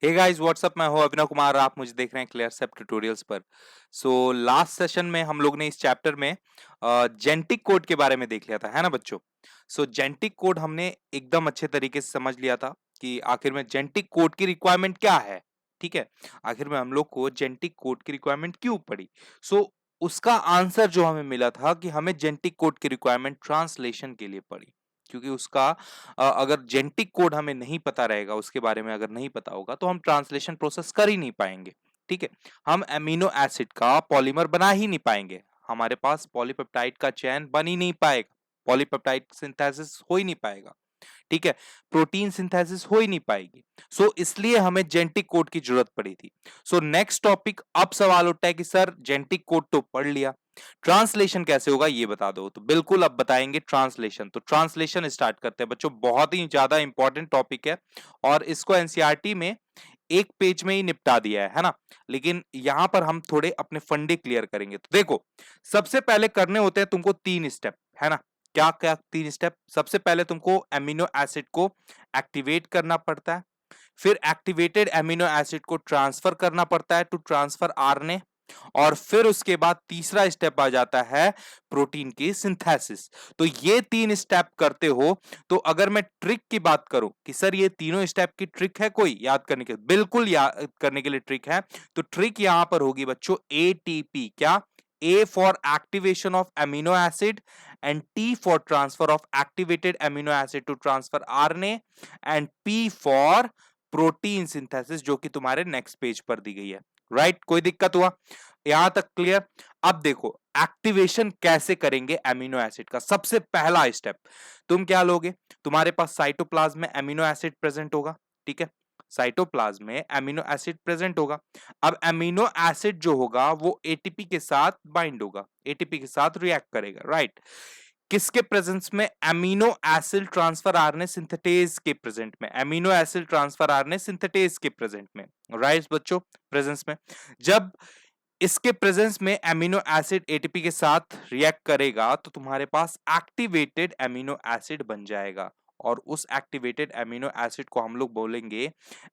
Hey guys what's up, मैं हूं अभिनव कुमार। आप मुझे देख रहे हैं क्लियर सेप ट्यूटोरियल्स पर। लास्ट सेशन में हम लोग ने इस चैप्टर में जेनेटिक कोड के बारे में देख लिया था, है ना बच्चों। जेनेटिक कोड हमने एकदम अच्छे तरीके से समझ लिया था कि आखिर में जेनेटिक कोड की रिक्वायरमेंट क्या है। ठीक है, आखिर में हम लोग को जेनेटिक कोड की रिक्वायरमेंट क्यों पड़ी। उसका आंसर जो हमें मिला था कि हमें जेनेटिक कोड की रिक्वायरमेंट ट्रांसलेशन के लिए पड़ी, क्योंकि उसका अगर जेनेटिक कोड हमें नहीं पता रहेगा, उसके बारे में अगर नहीं पता होगा, तो हम ट्रांसलेशन प्रोसेस कर ही नहीं पाएंगे। ठीक है, हम एमिनो एसिड का पॉलीमर बना ही नहीं पाएंगे, हमारे पास पॉलीपेप्टाइड का चैन बन ही नहीं पाएगा, पॉलीपेप्टाइड सिंथेसिस हो ही नहीं पाएगा। ठीक है, प्रोटीन सिंथेसिस हो ही नहीं पाएगी। इसलिए हमें जेनेटिक कोड की जरूरत पड़ी थी। नेक्स्ट टॉपिक, अब सवाल उठता है कि सर जेनेटिक कोड तो पढ़ लिया, ट्रांसलेशन कैसे होगा ये बता दो। तो बिल्कुल अब बताएंगे ट्रांसलेशन। तो ट्रांसलेशन स्टार्ट करते हैं बच्चों, बहुत ही ज्यादा इंपॉर्टेंट टॉपिक है और इसको एनसीईआरटी में एक पेज में ही निपटा दिया है ना। लेकिन यहां पर हम थोड़े अपने फंडे क्लियर करेंगे। तो देखो, सबसे पहले करने होते हैं तुमको 3 स्टेप, है ना। क्या क्या 3 स्टेप? सबसे पहले तुमको एमिनो एसिड को एक्टिवेट करना पड़ता है, फिर एक्टिवेटेड एमिनो एसिड को ट्रांसफर करना पड़ता है टू ट्रांसफर आरएनए, और फिर उसके बाद तीसरा स्टेप आ जाता है प्रोटीन की सिंथेसिस। तो ये 3 स्टेप करते हो। तो अगर मैं ट्रिक की बात करूं कि सर ये तीनों स्टेप की ट्रिक है कोई याद करने के, बिल्कुल याद करने के लिए ट्रिक है। तो ट्रिक यहां पर होगी बच्चों एटीपी। क्या? A for activation of amino acid and T for transfer of activated amino acid to transfer RNA and P for protein synthesis, जो कि तुम्हारे नेक्स्ट पेज पर दी गई है। राइट, कोई दिक्कत हुआ यहां तक? क्लियर। अब देखो एक्टिवेशन कैसे करेंगे एमिनो एसिड का। सबसे पहला स्टेप तुम क्या लोगे, तुम्हारे पास साइटोप्लाज्म में एमिनो एसिड प्रेजेंट होगा। ठीक है, साइटोप्लाज्म में एमिनो एसिड प्रेजेंट होगा। अब एमिनो एसिड जो होगा वो एटीपी के साथ बाइंड होगा, एटीपी के साथ रिएक्ट करेगा। राइट, किसके प्रेजेंस में? Amino acid transfer RNA synthetase के प्रेजेंट में, amino acid transfer RNA synthetase के प्रेजेंट में। राइट बच्चों, प्रेजेंस में। जब इसके प्रेजेंस में एमिनो एसिड एटीपी के साथ रिएक्ट करेगा तो तुम्हारे पास एक्टिवेटेड एमिनो एसिड बन जाएगा, और उस एक्टिवेटेड एमिनो एसिड को हम लोग बोलेंगे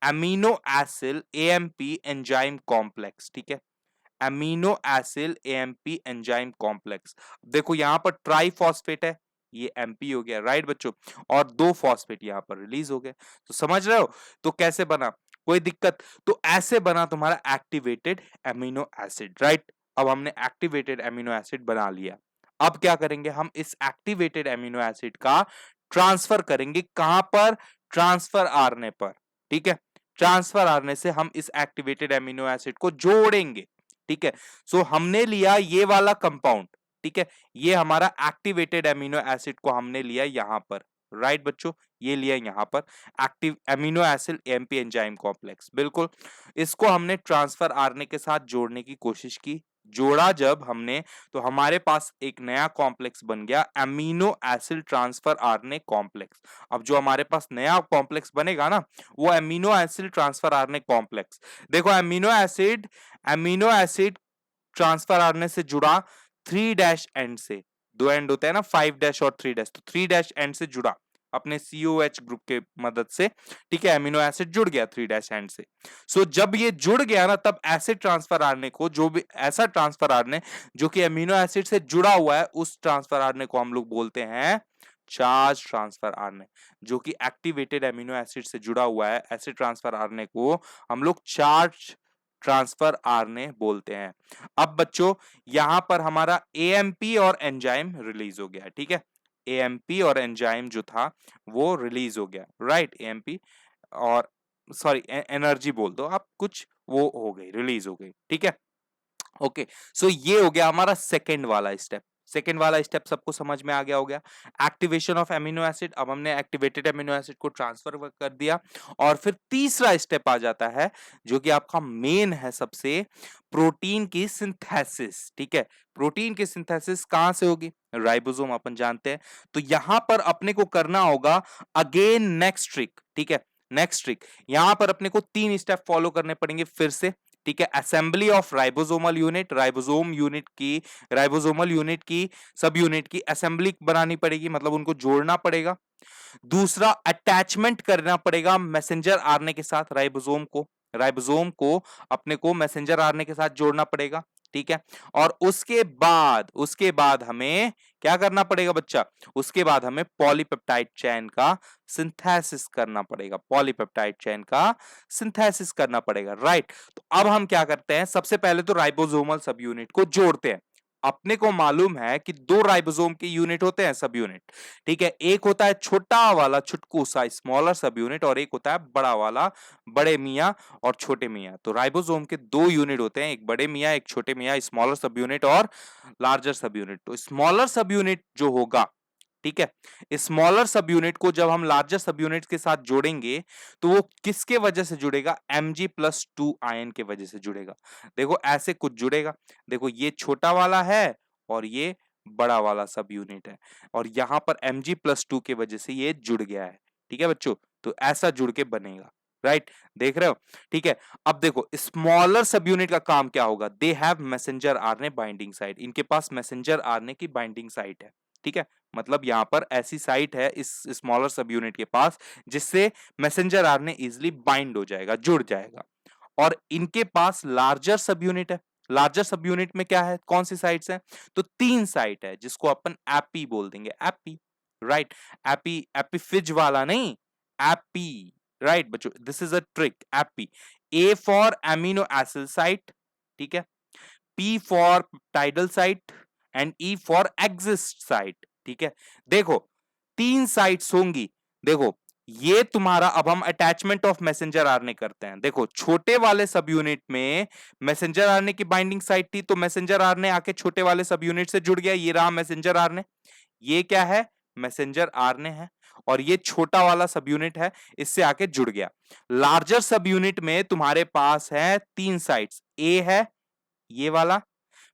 amino acyl AMP enzyme complex. ठीक है, amino acyl AMP enzyme complex. देखो यहां पर ट्राई फॉस्फेट है, ये एमपी हो गया। राइट बच्चों, और 2 फॉस्फेट यहां पर रिलीज हो गए। तो समझ रहे हो तो कैसे बना? कोई दिक्कत? तो ऐसे बना तुम्हारा एक्टिवेटेड एमिनो एसिड। राइट, अब हमने एक्टिवेटेड एमिनो एसिड बना लिया। अब क्या करेंगे हम? इस एक्टिवेटेड एमिनो एसिड का ट्रांसफर करेंगे कहां पर? ट्रांसफर आरएनए पर। ठीक है, ट्रांसफर आरएनए से हम इस एक्टिवेटेड एमिनो एसिड को जोड़ेंगे। ठीक है, हमने लिया ये वाला कंपाउंड। ठीक है, ये हमारा एक्टिवेटेड एमिनो एसिड को हमने लिया यहां पर। राइट बच्चों, ये लिया यहां पर active amino acid MP enzyme complex. बिल्कुल, इसको हमने ट्रांसफर आरएनए के साथ जोड़ने की कोशिश की। जोड़ा जब हमने, तो हमारे पास एक नया कॉम्प्लेक्स बन गया, amino acid transfer RNA complex. अब जो हमारे पास नया कॉम्प्लेक्स बनेगा ना, वो amino acid transfer RNA complex. देखो एमिनो एसिड ट्रांसफर आरएनए से जुड़ा 3' एंड से। 2 एंड होते हैं ना, 5' और 3'। तो 3' एंड से जुड़ा अपने COH ग्रुप के मदद से। ठीक है, एमिनो एसिड जुड़ गया 3' एंड से। जब ये जुड़ गया ना, तब एसिड ट्रांसफर आरएनए को, जो भी ऐसा ट्रांसफर आरएनए जो कि एमिनो एसिड से जुड़ा हुआ है, उस ट्रांसफर आरएनए को हम लोग बोलते हैं चार्ज ट्रांसफर आरएनए। जो कि एक्टिवेटेड एमिनो एसिड से जुड़ा हुआ है, एसिड ट्रांसफर आरएनए को हम लोग चार्ज ट्रांसफर आरएनए बोलते हैं। अब बच्चों यहां पर हमारा एएमपी और एंजाइम रिलीज हो गया। ठीक है, एएमपी और एंजाइम जो था वो रिलीज हो गया। राइट, एएमपी और सॉरी एनर्जी बोल दो आप, कुछ वो हो गई, रिलीज हो गई। ठीक है, ओके। ये हो गया हमारा सेकेंड वाला स्टेप। सेकेंड वाला स्टेप सबको समझ में आ गया हो गया, एक्टिवेशन ऑफ एमिनो एसिड। अब हमने एक्टिवेटेड एमिनो एसिड को ट्रांसफर कर दिया, और फिर तीसरा स्टेप आ जाता है जो कि आपका मेन है सबसे, प्रोटीन की सिंथेसिस। ठीक है, प्रोटीन की सिंथेसिस कहां से होगी? राइबोसोम, अपन जानते हैं। तो यहां पर अपने को करना होगा अगेन नेक्स्ट ट्रिक। ठीक है, नेक्स्ट ट्रिक, यहां पर अपने को 3 स्टेप फॉलो करने पड़ेंगे फिर से। ठीक है, assembly of ribosomal unit, ribosomal unit की सब यूनिट की असेंबली बनानी पड़ेगी, मतलब उनको जोड़ना पड़ेगा। दूसरा, अटैचमेंट करना पड़ेगा मैसेंजर आरएनए के साथ, राइबोसोम को अपने को मैसेंजर आरएनए के साथ जोड़ना पड़ेगा। ठीक है, और उसके बाद हमें क्या करना पड़ेगा बच्चा, उसके बाद हमें पॉलीपेप्टाइड चेन का सिंथेसिस करना पड़ेगा, पॉलीपेप्टाइड चेन का सिंथेसिस करना पड़ेगा, राइट। तो अब हम क्या करते हैं, सबसे पहले तो राइबोसोमल सब यूनिट को जोड़ते हैं। अपने को मालूम है कि दो राइबोसोम के यूनिट होते हैं, सब यूनिट। ठीक है, एक होता है छोटा वाला छुटकू सा स्मॉलर सब यूनिट, और एक होता है बड़ा वाला, बड़े मियां और छोटे मियां। तो राइबोसोम के दो यूनिट होते हैं, एक बड़े मियां एक छोटे मियां, स्मॉलर सब यूनिट और लार्जर सब यूनिट। तो स्मॉलर सब यूनिट जो होगा, ठीक है, स्मॉलर सब यूनिट को जब हम लार्जर सब यूनिट के साथ जोड़ेंगे तो वो किसके वजह से जुड़ेगा, Mg+2 आयन के वजह से जुड़ेगा। देखो ऐसे कुछ जुड़ेगा, देखो ये छोटा वाला है और ये बड़ा वाला सब यूनिट है, और यहां पर Mg+2 की वजह से ये जुड़ गया है। ठीक है बच्चों, तो ऐसा जुड़ के बनेगा, राइट, देख रहे हो। ठीक है, अब देखो स्मॉलर सब यूनिट का काम क्या होगा, they have messenger RNA binding site, इनके पास मैसेंजर आरएनए की बाइंडिंग साइट है। ठीक है, मतलब यहां पर ऐसी साइट है इस स्मॉलर सब यूनिट के पास जिससे मैसेंजर आरएनए इजिली बाइंड हो जाएगा, जुड़ जाएगा। और इनके पास लार्जर सब यूनिट है, लार्जर सब यूनिट में क्या है, कौन सी साइट्स हैं, तो 3 साइट है जिसको अपन एपी बोल देंगे, एपी, राइट। एपी, एपीफिज वाला नहीं, एपी, राइट बच्चों, this is a trick, AP. A for amino acid site, ठीक है, P for tidal site and E for exist site. ठीक है, देखो 3 साइट्स होंगी। देखो ये तुम्हारा, अब हम अटैचमेंट ऑफ मैसेंजर आरएनए करते हैं। देखो छोटे वाले सब यूनिट में मैसेंजर आरएनए की बाइंडिंग साइट थी, तो मैसेंजर आरएनए आके छोटे वाले सब यूनिट से जुड़ गया, ये रहा मैसेंजर आरएनए। ये क्या है, मैसेंजर आरएनए है, और ये छोटा वाला सब यूनिट है, इससे आके जुड़ गया। लार्जर सब यूनिट में तुम्हारे पास है 3 साइट्स, ए है ये वाला,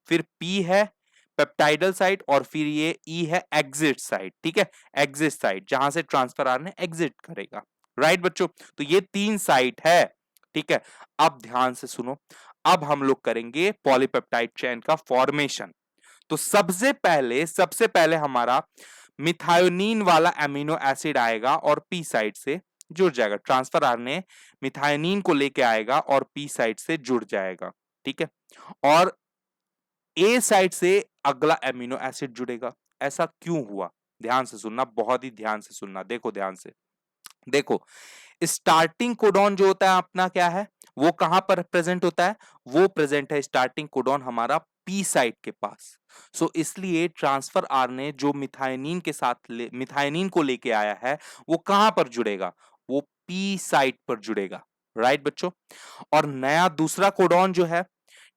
फिर पी है पेप्टाइडल साइट, और फिर ये ई है एग्जिट साइट। ठीक है, एग्जिट साइट जहां से ट्रांसफर आरएनए एग्जिट करेगा, राइट बच्चों। तो ये 3 साइट है। ठीक है, अब ध्यान से सुनो, अब हम लोग करेंगे पॉलीपेप्टाइड चेन का फॉर्मेशन। तो सबसे पहले हमारा मिथायोनीन वाला एमिनो एसिड आएगा और पी साइड से जुड़ जाएगा, ट्रांसफर आरएनए मिथायोनीन को लेके आएगा और पी साइड से जुड़ जाएगा। ठीक है, और ए साइड से अगला एमिनो एसिड जुड़ेगा। ऐसा क्यों हुआ, ध्यान से सुनना, बहुत ही ध्यान से सुनना, देखो ध्यान से। देखो स्टार्टिंग कोडॉन जो होता है अपना क्या है, वो कहां पर प्रेजेंट होता है, वो प्रेजेंट है स्टार्टिंग कोडॉन हमारा पी साइट के पास। सो इसलिए ट्रांसफर आरएनए जो मिथायोनीन के साथ मिथायोनीन को लेके आया है, वो कहां पर जुड़ेगा, वो पी साइट पर जुड़ेगा, राइट बच्चों। और नया दूसरा कोडॉन जो है,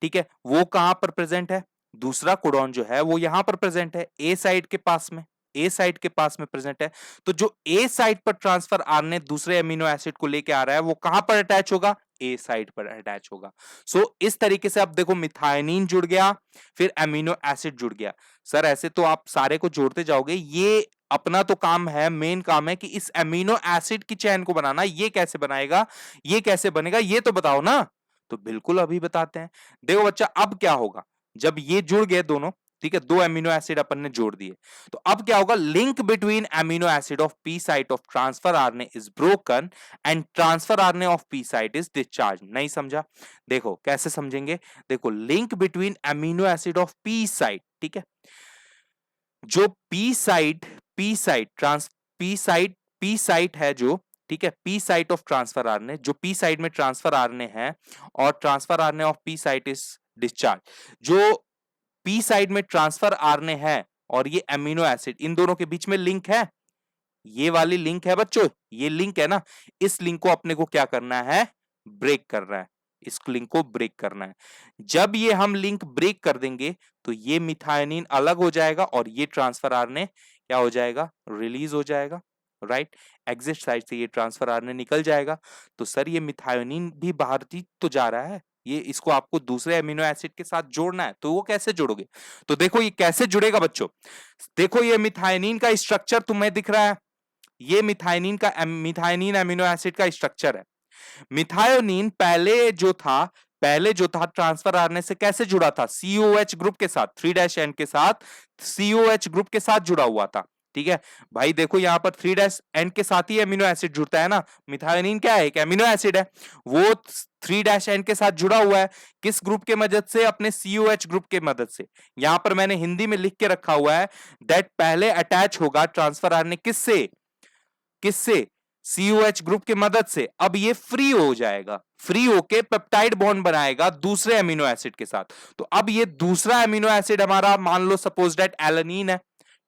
ठीक है, वो कहां पर प्रेजेंट है, दूसरा कोडॉन जो है वो यहां पर प्रेजेंट है, ए साइट के पास में, ए साइट के पास में प्रेजेंट है। तो जो ए साइट पर ट्रांसफर आरएनए दूसरे अमीनो एसिड को लेके आ रहा है, वो कहां पर अटैच होगा, ए साइट पर अटैच होगा। सो इस तरीके से अब देखो मिथायोनीन जुड़ गया, फिर अमीनो एसिड जुड़ गया। सर ऐसे तो आप सारे को जोड़ते जाओगे, ये अपना तो काम है, मेन काम है कि इस अमीनो एसिड की चेन को बनाना। ये कैसे बनाएगा, ये कैसे बनेगा, ये तो बताओ ना। तो बिल्कुल अभी बताते हैं। देखो बच्चा, अब क्या होगा, जब ये जुड़ गए दोनों, ठीक है, 2 अमीनो एसिड अपन ने जोड़ दिए, तो अब क्या होगा, link between amino acid of P site of transfer RNA is broken and transfer RNA of P site is discharge. नहीं समझा, देखो कैसे समझेंगे। देखो link between amino acid of P site, ठीक है, जो पी साइट है जो, ठीक है, P site of transfer RNA, जो पी साइट में ट्रांसफर आरएनए है, और transfer RNA of P site is discharge. जो पी साइड में ट्रांसफर आरएनए है और ये अमीनो एसिड, इन दोनों के बीच में लिंक है, ये वाली लिंक है बच्चों, ये लिंक है ना, इस लिंक को अपने को क्या करना है, ब्रेक करना है, इस लिंक को ब्रेक करना है। जब ये हम लिंक ब्रेक कर देंगे तो ये मिथायोनीन अलग हो जाएगा और ये ट्रांसफर आरएनए क्या हो जाएगा, रिलीज हो जाएगा, राइट। एग्जिट साइड से ये ट्रांसफर आरएनए निकल जाएगा। तो सर ये मिथायोनीन भी बाहर ही तो जा रहा है, ये इसको आपको दूसरे अमीनो एसिड के साथ जोड़ना है, तो वो कैसे जोड़ोगे। तो देखो ये कैसे जुड़ेगा बच्चों, देखो ये मिथायोनीन का स्ट्रक्चर तुम्हें दिख रहा है, ये मिथायोनीन अमीनो एसिड का स्ट्रक्चर है। मिथायोनीन पहले जो था पहले जो था ट्रांसफर आरएनए से कैसे जुड़ा था, COH ग्रुप के साथ, 3' के साथ, COH ग्रुप के साथ जुड़ा हुआ था। ठीक है भाई, देखो यहाँ पर 3' के साथ ही अमीनो एसिड जुड़ता है ना, मिथायोनिन क्या है, एक अमीनो एसिड है, वो 3' के साथ जुड़ा हुआ है, किस ग्रुप के मदद से, अपने COH ग्रुप के मदद से। यहां पर मैंने हिंदी में लिख के रखा हुआ है दैट पहले अटैच होगा ट्रांसफर आरएनए किससे, किससे, COH ग्रुप की मदद से। अब ये फ्री हो जाएगा, फ्री होके पेप्टाइड बॉन्ड बनाएगा दूसरे अमीनो एसिड के साथ। तो अब ये दूसरा अमीनो एसिड हमारा मान लो सपोज दैट एलानीन है,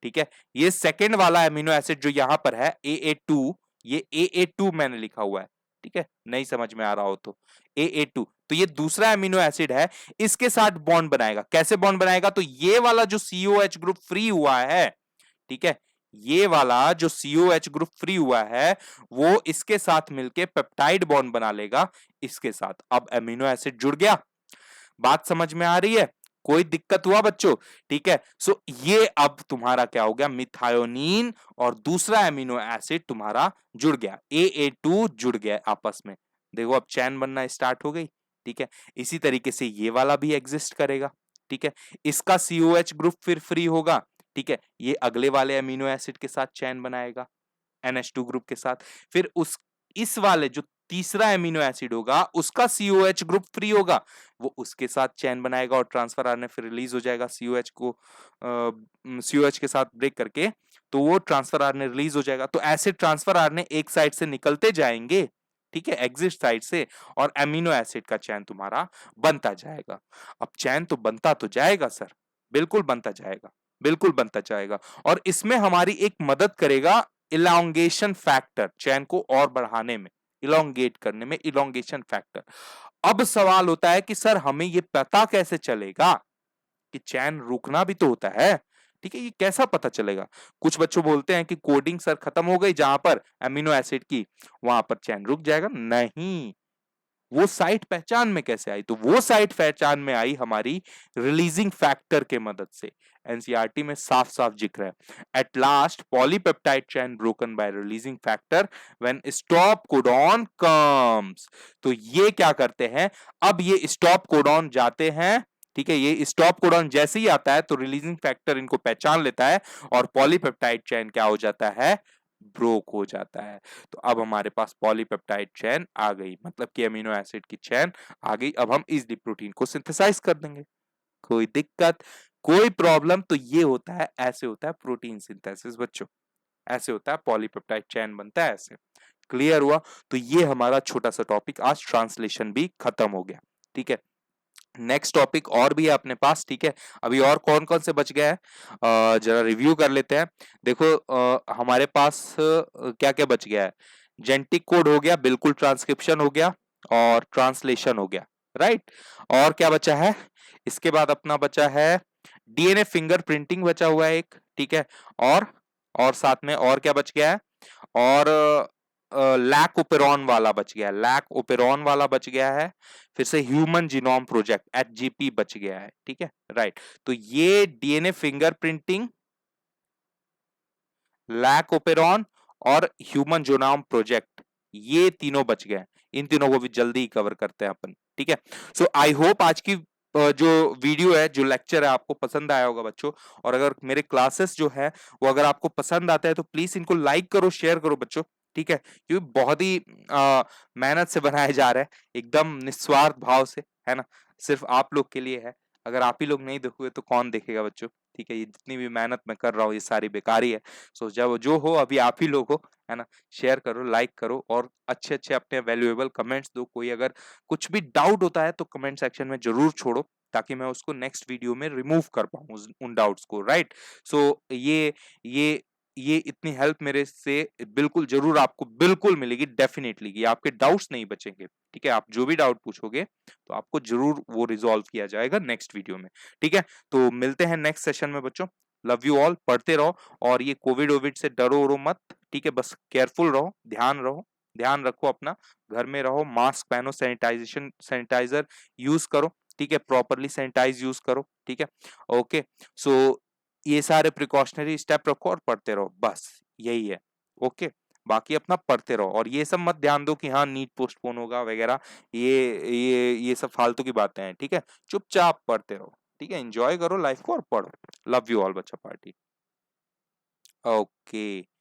ठीक है, ये सेकेंड वाला अमीनो एसिड जो यहां पर है AA2, ये AA2 मैंने लिखा हुआ है, ठीक है, नहीं समझ में आ रहा हो तो AA2, तो ये दूसरा अमीनो एसिड है, इसके साथ बॉन्ड बनाएगा। कैसे बॉन्ड बनाएगा, तो ये वाला जो COH ग्रुप फ्री हुआ है, ठीक है, ये वाला जो COH ग्रुप फ्री हुआ है वो इसके साथ मिलके पेप्टाइड बॉन्ड बना लेगा इसके साथ। अब अमीनो एसिड जुड़ गया। बात समझ में आ रही है, कोई दिक्कत हुआ बच्चों, ठीक है। सो ये अब तुम्हारा क्या हो गया, मिथायोनीन और दूसरा अमीनो एसिड तुम्हारा जुड़ गया, AA2 जुड़ गया आपस में। देखो अब चैन बनना स्टार्ट हो गई, ठीक है। इसी तरीके से ये वाला भी एग्जिस्ट करेगा, ठीक है, इसका COH ग्रुप फिर फ्री होगा, ठीक है, ये अगले वाले अमीनो एसिड के साथ चैन बनाएगा NH2 ग्रुप के साथ। फिर उस इस वाले जो तीसरा एमिनो एसिड होगा उसका COH ग्रुप फ्री होगा, वो उसके साथ चैन बनाएगा और ट्रांसफर आरएनए फिर रिलीज हो जाएगा COH को COH के साथ ब्रेक करके, तो वो ट्रांसफर आरएनए रिलीज हो जाएगा। तो ऐसे ट्रांसफर आरएनए एक साइड से निकलते जाएंगे, ठीक है, एग्जिट साइड से, और एमिनो एसिड का चैन तुम्हारा बनता जाएगा। अब चैन तो बनता तो जाएगा सर, बिल्कुल बनता जाएगा, बिल्कुल बनता जाएगा, और इसमें हमारी एक मदद करेगा इलांगेशन फैक्टर, चैन को और बढ़ाने में, इलोंगेट करने में इलोंगेशन फैक्टर। अब सवाल होता है कि सर हमें ये पता कैसे चलेगा कि चैन रुकना भी तो होता है, ठीक है, ये कैसा पता चलेगा। कुछ बच्चों बोलते हैं कि कोडिंग सर खत्म हो गई जहां पर अमीनो एसिड की, वहां पर चैन रुक जाएगा। नहीं, वो साइट पहचान में कैसे आई, तो वो साइट पहचान में आई हमारी रिलीजिंग फैक्टर के मदद से। एनसीईआरटी में साफ साफ जिक्र है, at last polypeptide chain broken by releasing factor when stop codon comes. तो ये क्या करते हैं, अब ये स्टॉप कोडॉन जाते हैं, ठीक है, ये स्टॉप कोडॉन जैसे ही आता है तो रिलीजिंग फैक्टर इनको पहचान लेता है और पॉलीपेप्टाइड चैन क्या हो जाता है, ब्रोक हो जाता है। तो अब हमारे पास पॉलीपेप्टाइड चैन आ गई, मतलब कि अमीनो एसिड की चैन आ गई। अब हम इस प्रोटीन को सिंथेसाइज कर देंगे, कोई दिक्कत, कोई प्रॉब्लम। तो ये होता है, ऐसे होता है प्रोटीन सिंथेसिस बच्चों, ऐसे होता है, पॉलीपेप्टाइड चैन बनता है ऐसे। क्लियर हुआ। तो ये हमारा छोटा सा टॉपिक आज ट्रांसलेशन भी खत्म हो गया, ठीक है। नेक्स्ट टॉपिक और भी है अपने पास, ठीक है। अभी और कौन कौन से बच गया है, जरा रिव्यू कर लेते हैं। देखो हमारे पास क्या क्या बच गया है, जेनेटिक कोड हो गया, बिल्कुल ट्रांसक्रिप्शन हो गया और ट्रांसलेशन हो गया, राइट। और क्या बचा है, इसके बाद अपना बचा है DNA फिंगर प्रिंटिंग बचा हुआ है एक, ठीक है। और साथ में और क्या बच गया है, और लैक ओपेरॉन वाला बच गया है, लैक ओपेरॉन वाला बच गया है। फिर से ह्यूमन जीनोम प्रोजेक्ट HGP बच गया है, ठीक है, राइट। तो ये DNA फिंगरप्रिंटिंग, लैक ओपेरॉन और ह्यूमन जीनोम प्रोजेक्ट, ये तीनों बच गए। इन तीनों को भी जल्दी ही कवर करते हैं अपन, ठीक है। सो आई होप आज की जो वीडियो है, जो लेक्चर है, आपको पसंद आया होगा बच्चों। और अगर मेरे क्लासेस जो है वो अगर आपको पसंद आता है तो प्लीज इनको लाइक करो, शेयर करो बच्चों, ठीक है, क्योंकि बहुत ही मेहनत से बनाया जा रहा है, एकदम निस्वार्थ भाव से, है ना, सिर्फ आप लोग के लिए है। अगर आप ही लोग नहीं देखोगे तो कौन देखेगा बच्चों, ठीक है। ये जितनी भी मेहनत मैं कर रहा हूँ ये सारी बेकार ही है। सो जब जो हो अभी आप ही लोग हो, है ना, शेयर करो, लाइक करो और अच्छे अच्छे अपने वैल्यूएबल कमेंट्स दो। कोई अगर कुछ भी डाउट होता है तो कमेंट सेक्शन में जरूर छोड़ो, ताकि मैं उसको नेक्स्ट वीडियो में रिमूव कर पाऊँ उन डाउट्स को, राइट। सो ये ये इतनी हेल्प मेरे से बिल्कुल जरूर आपको बिल्कुल मिलेगी, डेफिनेटली, कि आपके डाउट्स नहीं बचेंगे, ठीक है। आप जो भी डाउट पूछोगे तो आपको जरूर वो रिजॉल्व किया जाएगा नेक्स्ट वीडियो में, ठीक है। तो मिलते हैं नेक्स्ट सेशन में बच्चों। लव यू ऑल, पढ़ते रहो, और ये कोविड ओविड से डरो वरो मत, ठीक है, बस केयरफुल रहो, ध्यान रखो अपना, घर में रहो, मास्क पहनो, सैनिटाइजर यूज करो, ठीक है, प्रॉपरली सैनिटाइज यूज करो, ठीक है। ओके, सो ये सारे प्रिकॉशनरी स्टेप रखो और पढ़ते रहो, बस यही है। ओके, बाकी अपना पढ़ते रहो और ये सब मत ध्यान दो कि हाँ नीट पोस्टपोन होगा वगैरह, ये सब फालतू की बातें हैं, ठीक है? चुपचाप पढ़ते रहो, ठीक है? एन्जॉय करो लाइफ को और पढ़ो। लव यू ऑल बच्चा पार्टी। ओके।